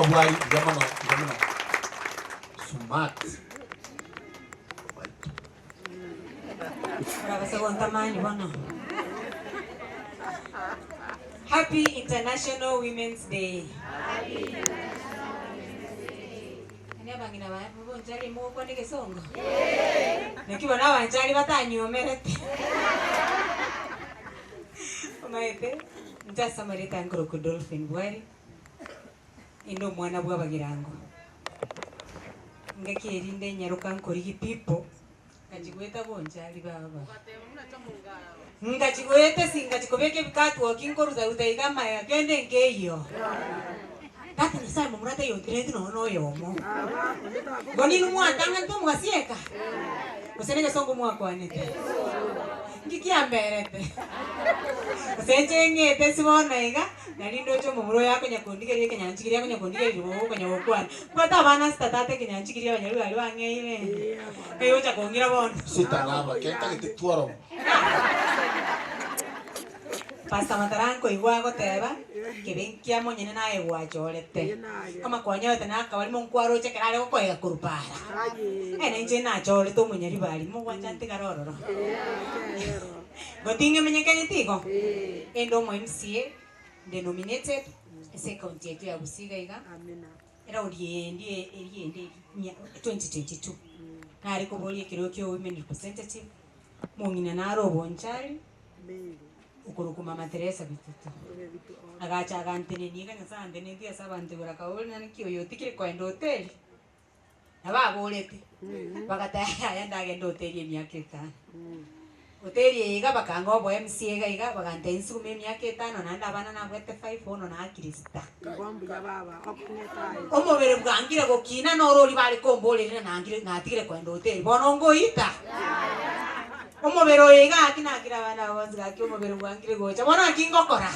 why jamano smart. Happy International Women's Day. Bangina ba bonjali mo kwa ndike songo. Nikiwa na wanjali batanyomerete. Omaete ntasa marita ngoro ku Dolphin bwari. Indo mwana bwa bagirango. Ngaki erinde nyaruka nkori pipo. Kajigweta bonjali baba. Ngajigwete singajikobeke bikatu okinkoruza utaiga maya kende ngeyo. Kati ni sai mumurata yondireti no yomo. Goni numwatanga nto mwasieka. Kusenenge songo mwakwanete. Ngikiamberete. Kusenchenge tesibona iga nalindo cho mumuro yako nyakondigerie kenyanchikiria ko nyakondigerie bo kanyokwana. Kwata bana statate kenyanchikiria banyaru bali wangeire. Kayo cha kongira bono. Sitanaba kenta kitwaro. Pasta mataranko igwago teba kebenkia monyene nae gwachorete kama kwanyote naka bali monkwaro che kerare go kwega kurupara ene nje na chore to munyeri bali mo gwachante garororo gotinge menyekani tigo endo mo MCA denominated ese county yetu ya Busiga iga amina era oriende 2022 nari ko boli kirokyo women representative mongina na robonchari ukuru Mama Teresa bitutu agacha agantene niga nyasande ndia sabante burakaول nani kiyo tikire kwenda hotel nababolete bakataya yanda agenda hotel emyaka 5 hotel iga bakango bo MCA iga bagante insume emyaka 5 nanda abana nabwete 5 ono na Krista ngombu ya baba okunyetaye omobere bwangire gokina norori bali kombolere nangire natigire kwenda hotel bonongo ita omobero iga akinagira bana bonzi gaki omobero gwangire gocha bona kingokora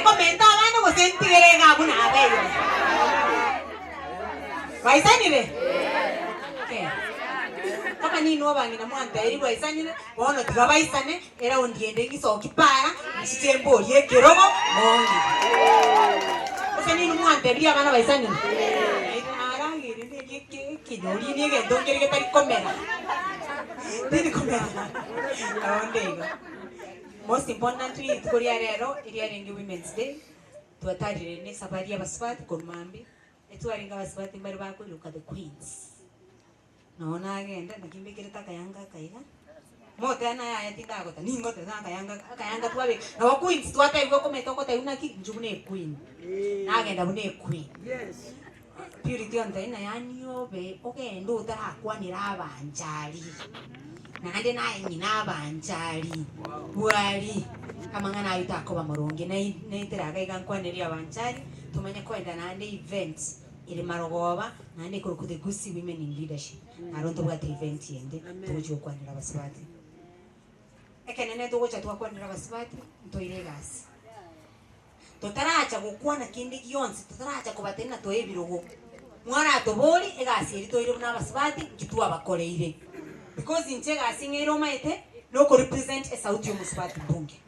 komenta abana go sentigere ga buna abeyo waisanire kama ni no bangina mwanta iri waisanire bono tigabaisane era ondiende ngisoki para nishitembo ye kirogo mongi oseni no mwanta iri abana baisanire arangire ndike kinori ni ge ndongere ge tari komera Did most importantly, Korea Rero, Iriaring Women's Day, to a target in Sabaria Baswat, Kurmambi, a touring of Baswat in Barbaco, look at the Queens. No, again, then I can make it a Kayanga Kaina. More than I think I got a Ningo, Kayanga Twabi. No Queens, what I welcome a Tokotayunaki, June Queen. Nagan, a Bune Queen. Yes. Purity on the annual bay, okay, and do that one in Ava and Charlie. Nade na inaba anchari wali kamanga na itako bamoronge na itiraga igankwaneria abanchari tumenya kwenda nande events ili marogoba nande kurukude gusi women in leadership aronto bwa event yende tujo kwanira basibati ekenene tugocha twakwanira basibati ntoire gas totaracha gukwana kindi gionse totaracha kubatena toebirogo mwana atobori egasi iri toire na basibati kitwa bakoreire because in Chega singing Romaite, no could represent a South Yomuspat bunge.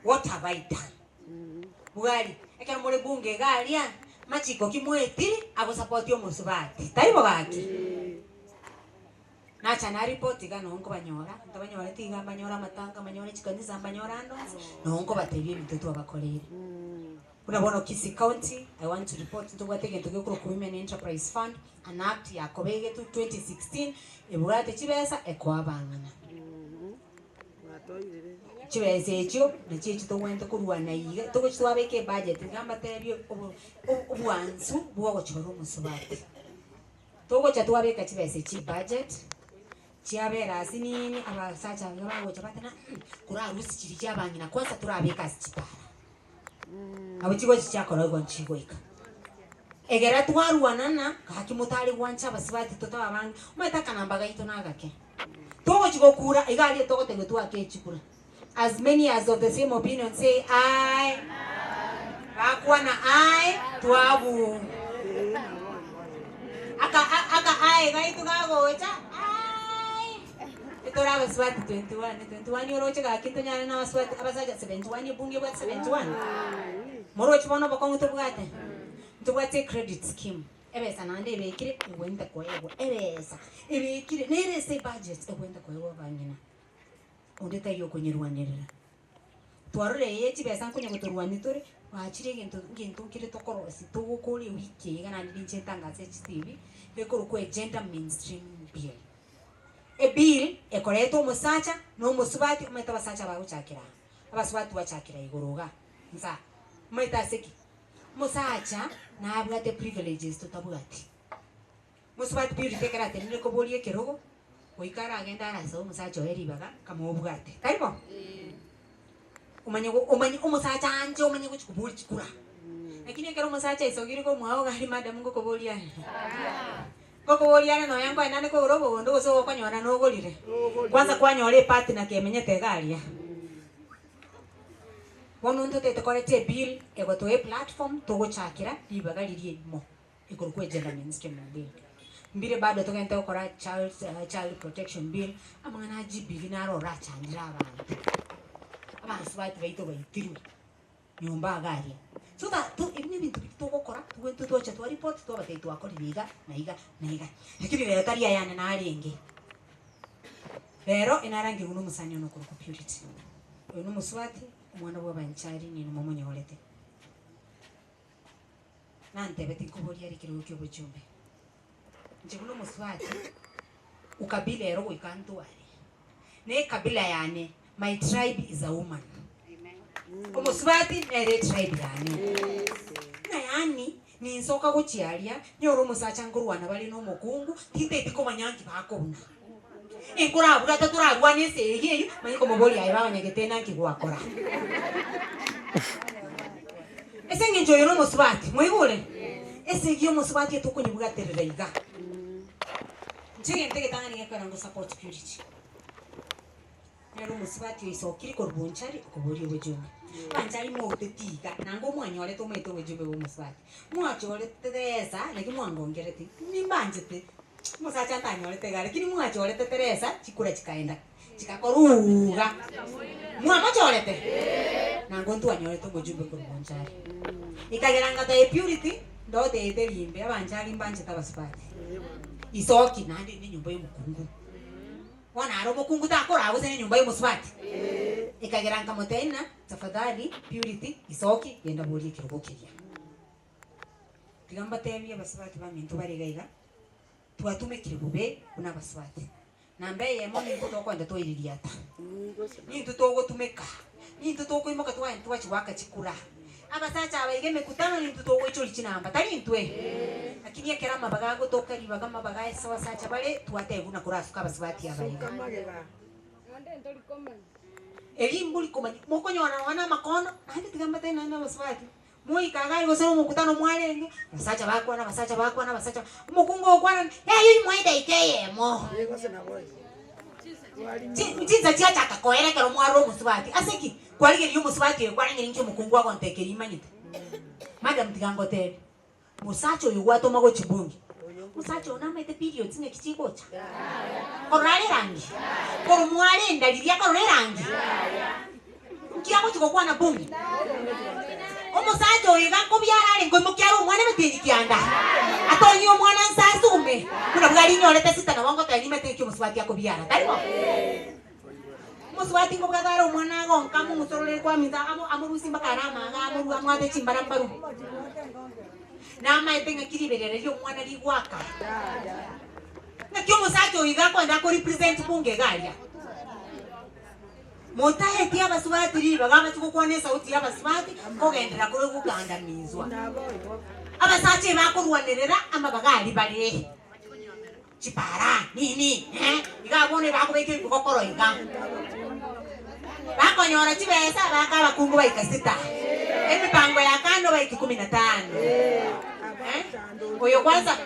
What have I done? Bugari, I can more bunge galia, Machiko Kimueti, I was support Yomusbat. Taibogaki Nachana report, Tiga no Banyora, Tabanyora, Tiga Banyora, Matanga, Manora, Chicanis, and Banorando, no Uncle Batavian to Abacole. Unabono Kisi County, I want to report to what they get to go Women Enterprise Fund, an act Yakobege to 2016, Eburate Chibesa, Equabangana. Chibesecho, the church to went to Kuruana, to which to make a budget, and Gambaterio of one soup, watch your room Subati. To watch at Wabeka Chibese budget, Chiavera Sini, about such a Yamabatana, Kurus Chijaban in a Cosa to Rabekas Chita. Abichigo chakora gonchigweka egera twaru wanana kakimutali wancha basibati toto abantu umetaka nambaga ito nagake togo chigokura igali togo tego tu akechikura as many as of the same opinion say I bakwana I twabu aka I gaitu gagocha Tora basibati 21 yoro chega kinto nyana na basibati abasaja 71 yebunge bwa 71 Moro chibono bakongo to bwa bate credit scheme ebesa nande ebekire egwenda koyego ebesa ebekire nerese budget egwenda koyego banyina ondeta yo kunyirwanirira twarure yechi besa kunya guturwanitore wachire gintu kire tokorosi tugukuri wiki kana ndinje tangaze TV ekoro ko gender mainstream bill e bill ekoreto musacha no musubati umeta basacha baguchakira abasubati bachakira igoroga nza umeta seki musacha na abwate privileges tutabwati musubati bill tekerate nile ko bolie kerogo oikara agenda araso musacha eribaga kama obwate kaibo umanye umusacha anje umanye kuchikubuli chikura lakini kero musacha isogiri ko mwao gari madam ngo kobolia koko bolia no yango enane ko robo ndo so ko nyona no golire kwanza kwanyole partner kemenyete galia wono ndo tete korete bill ego to e platform to go chakira libaga lirie mo ego ko gender mainstream bill mbire bado to kente okora child protection bill amangana jibi na ro ra chandira abantu abantu bati baito baitiru nyumba galia so that tu ibini bintu bitogokora tuwentu twacha twa report to bataitu akori biga na iga lakini leo taria yana na aringi pero inarangi uno musani no kuru purity uno muswati mwana wa banchari ni no momonyo olete nante beti kubolia rikiro kyo bujumbe njiguno muswati ukabila ero ikantu ari ne kabila yane my tribe is a woman. Umusubati nere tribe yani. Na yani ni nsoka kuchialia nyoro musacha ngurwana bali no mukungu tite tiko manyangi bakona. Enkura abuga tatura rwane seyeyo manyiko moboli ayi babanyegete kigwakora. Ese nginjo yoro musubati mwigule. Ese giyo musubati tukunyibuga tereraiga. Njige ntege tangani yakara ngo support purity. Nero musibati isokiri ko rubunchari ukuburi ubujumbe banchari mo utetiga nango mwanyole to meto ubujumbe bo musibati mwachole Teresa lakini mwangongerete nimbanjete musacha ntanyole tegare kini mwachole Teresa chikura chikaenda chikakoruga mwamacholete nango ntu anyole to ubujumbe ko rubunchari ikageranga ta purity ndote etelimbe abanchari mbanje tabasibati isoki nandi ni nyumba y'umukungu wana arobo kungu takora aweze nyumba y'umuswati ikageranga motena tafadhali purity isoki yenda boli kirobokiria tigamba temi abaswati bamintu barigaiga tuatume kiribube kuna baswati nambe ye moni kutoko ndo toiririata ni tutogo tumeka ni tutogo imoka twa ntwa chiwaka chikura abasacha abaige mekutano ni tutogo icho lichinamba tali ntwe lakini yakera mabagago toka ribaga mabagaye sawa sacha bale tuate guna kurasuka abaswati abaiga elimbuli komani mokonyona wana makono hadi tigamba tena na baswati moi kagai gosero mukutano mwalenge basacha bakwana basacha mukungo okwana yayi mwaida ikeyemo Jinza chia chaka koera kero mwaro musubati aseki kwaligeri yumusubati kwaligeri ncho mukungu wako ntekeri imanyite madam tigango te musacho yugwato mago chibungi musacho onamete periods ne kichikocha korale rangi koro mwale ndaliria korale rangi kiako chiko kwa na bungi omusacho yiga ko byarale ngo mukyaro mwana betiri kyanda atonyo mwana nsasume kuna bwali nyolete sita na wango tani mete kyo muswati yako byara talimo muswati ngo bwadaro mwana ngo nkamu musorole kwa minza amurusi mbakarama amuru amwate chimbara mbaru na maitenga kiriberere ryo mwana ligwaka na kyo musacho yiga ko ndako represent bunge galia Motahe tia baswati riba gama tukukwane sauti ya baswati kogendera kuri kugandamizwa abasache bakurwanerera amabagali bali chipara nini igabone bakubeke kokoro iga bakonyora chibesa bakungu baikasita emipango ya kando baiki 15 oyo kwanza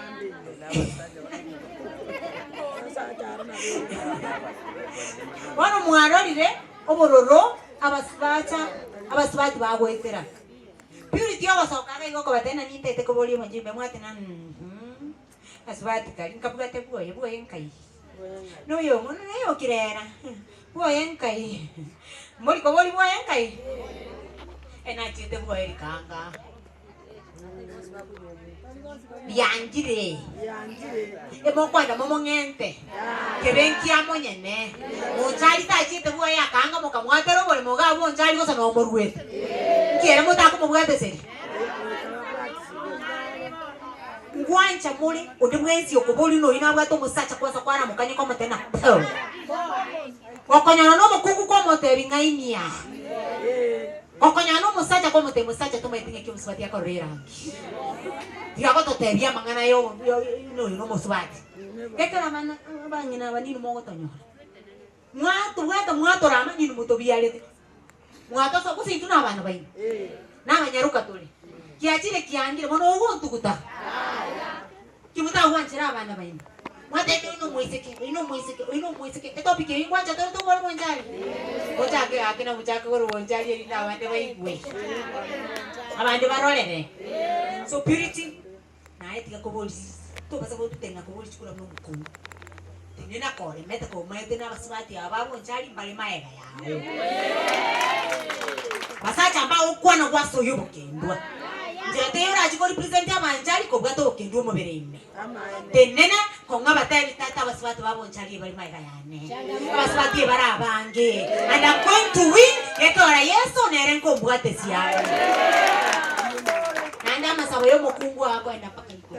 wano mwarorire obororo abaswati bagwetera purity abasokaga igoko batena nintete koboli mujimbe mwate na aswati kali nkabugate bwoye nkai no yo ngono nayo kirera bwoye nkai muri koboli bwoye nkai enachite bwoye kanga Yangire. Emo kwanda momo ngente. Kebenki amonyene. Monjali tajite bwa yakanga mukamwatero bole mogabo njali gosa no morwete. Kiera mutako mubwate seri. Ngwancha muri udimwenzi okuboli no ina bwato musacha kwasa kwana mukanye kwa mutena. Wakonyana no mukungu kwa motebi ngainia. Wakonyana no musacha kwa motebi musacha tumetinge kyo muswati yako rirangi. Tiago to tebia mangana yo no muswati. Kekala mana bangina banini mo gotonyo. Mwato rama ni mutobialete. Mwato so kusintu na bana bayi. Na banyaruka tuli. Kiachire kiangire mono ogontu kuta. Kimuta wanchira bana bayi. Mwateke ino muisike. Etopike ingwacha to bol monjali. Ochake akina muchake goro monjali eri na bande bayi gwe. Abande barolere. So purity na etika koboli. To basa bo tutenga koboli chikula no mukungu. Nina kore meta ko mete na baswati ababo njali mbali maega yao. Basacha ambao ukwana gwaso yubukendwa. Njatera achiko represent amanjali ko bwato okendwa mubereme. Tenena ko ngabatali tata baswati babo njali mbali maega yane. Baswati barabange. And I'm going to win. Yetora yeso nerenko mbwate siya. Nanda masabo yo mukungu ako enda paka iko.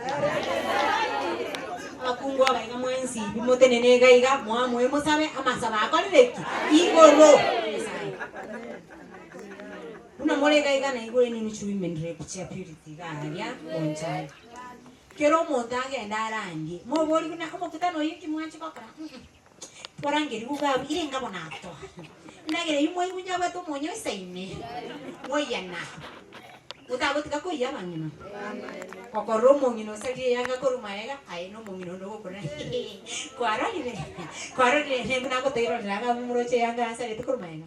Akungwa bainga mwenzi bimote nenega iga mwe musabe amasaba akoleki igoro una molega iga na igore ni women rep cha purity garia onchai kero montage ndarandi mo boli kuna kama kutano yiki mwanchi bakara porangeri uga irenga bonato ndagere yimwe kunya bato monyo isaime moyana utagotika ko yabangina kokoro mongino sagi yanga korumaega ai no mongino ndo kokona kwarole nemuna ko tero laga muroche yanga asale tukorumaega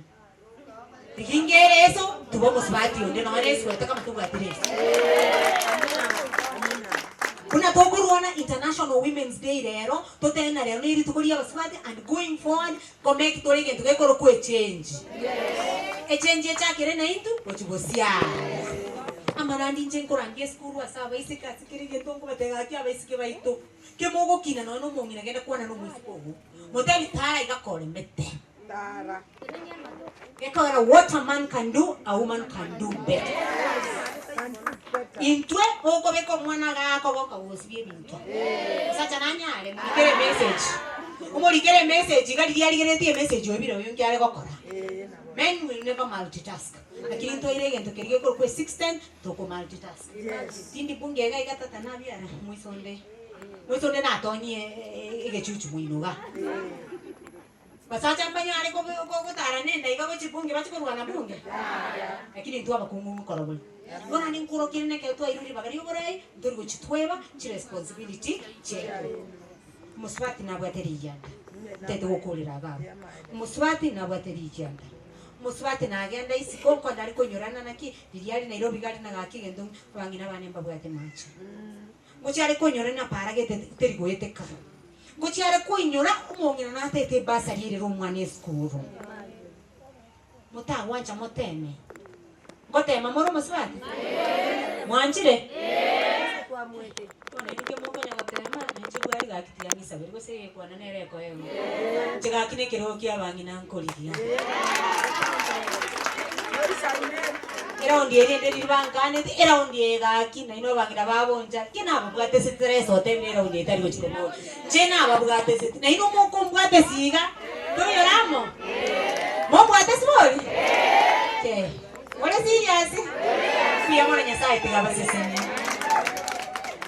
tikingere eso tubo musbati onde no areso kama tugatire kuna tokuruona International Women's Day rero totena rero iri tukoria baswati and going forward komeki torege tukekoro ku change chakere na intu ochibosia amarandi njenkorangie skuru asaba isika sikirige tongo batega kya baisike baito kemogo kina no mongina genda kuona no mwisiko moteli tara igakore mete tara ekora what a man can do a woman can do better intwe oko beko mwana gako goka wosibie bintu sacha nanyale mukere message umurikere message gari yarigeretie message obiro yonke ale gokora. Men will never multitask. Lakini nto ile gento kerige ko 610 to ko multitask. Tindi bunge ga igata tanabia na mwisonde na tonye egechuchu muinoga. Basacha mbanyo ale ko tara nenda igago chipunge bachikorwa na bunge. Lakini nto abakungu mukorobole. Bona ni nkuro kirine ke to iruri bagari yoborai ndurgo chitweba chi responsibility cheko. Muswati na bwateri yanda. Tete gokolera gabo. Muswati na bwateri yanda. Muswati na agenda isiko ko ndari ko nyorana naki diriali Nairobi gari na gaki gendo bangina bane mbabwate macha. Ngochare ko nyorana paragete terigo yeteka. Ngochare ko inyora umongina na tete basari ire rumwane skuru. Mutagwancha moteme. Ngotema moro muswati. Mwanchire? Kwa mwete. Kone nike moko nyagotema nchigwari gakitiyanisa biri se kwa nanere ko yewe. Chigakine kiroki abangina nkoligia. Era ondiere ndiri bangane era ondiega kina ino bangira babonja kina babwate stress otembera ondiere tari gochitemo jena babwate sit na ino moko mbwate siga to yoramo mo bwate small ke wala serious pia mwana nyasaye tiga basi sini.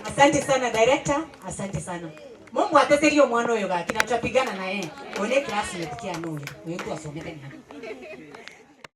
Asante sana director, asante sana. Mungu ateterio mwana oyo gakina twapigana naye. One classmate kia noyo. Wewe tu asomete ni.